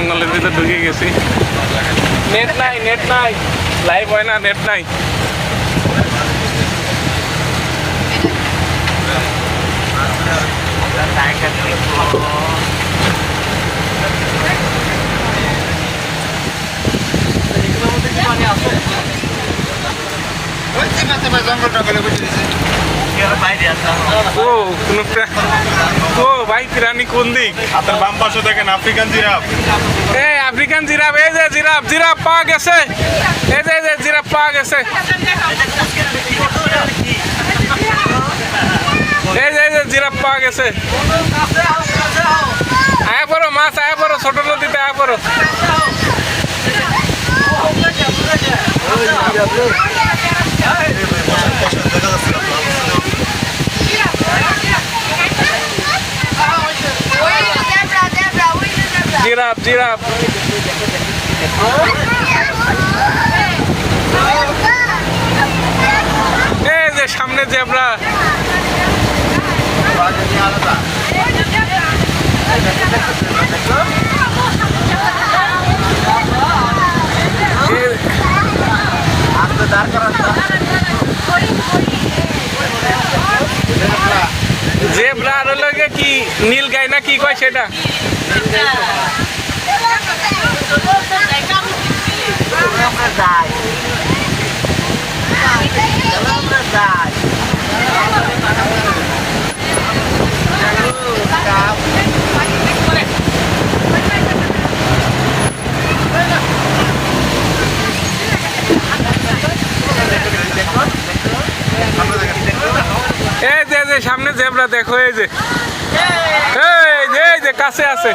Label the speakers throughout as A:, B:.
A: জঙ্গলের ভিতরে ঢুকে গেছি। নেট নাই লাইভ হয় না, নেট নাই। ভাই প্রাণী কোন দিক?
B: আপনার বাম পাশে দেখেন আফ্রিকান জিরাফ।
A: এই আফ্রিকান জিরাফ, এই যে জিরাফ পাওয়া গেছে, এই যে জিরাফ পাওয়া গেছে, এই যে জিরাফ পাওয়া গেছে। আয়া পড়ো মাছ, আয়া পড়ো, ছোট নদীতে আয়া পড়ো। জিরাফ এই যে সামনে জেব্রা। জেব্রা আর লগে কি নীল গাই না কি কয় সেটা? এই যে সামনে জেব্রা দেখো, এই যে কাছে আছে।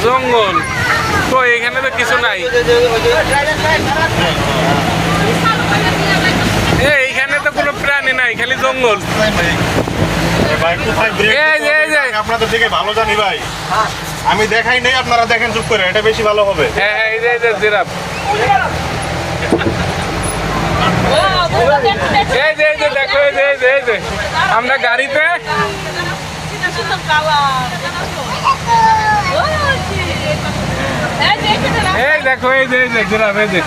A: জঙ্গল তো এখানে তো কিছু নাই। এইখানে তো কোনো প্রাণী নাই, খালি জঙ্গল।
B: আপনাদের থেকে ভালো জানি ভাই, আমি দেখাই নেই, আপনারা দেখেন চুপ করে, এটা বেশি ভালো হবে।
A: হ্যাঁ এই যে জিরাফ, এই যে দেখো, এই যে আমরা গাড়িতে, এই দেখো, এই যে জিরাফ, এই যে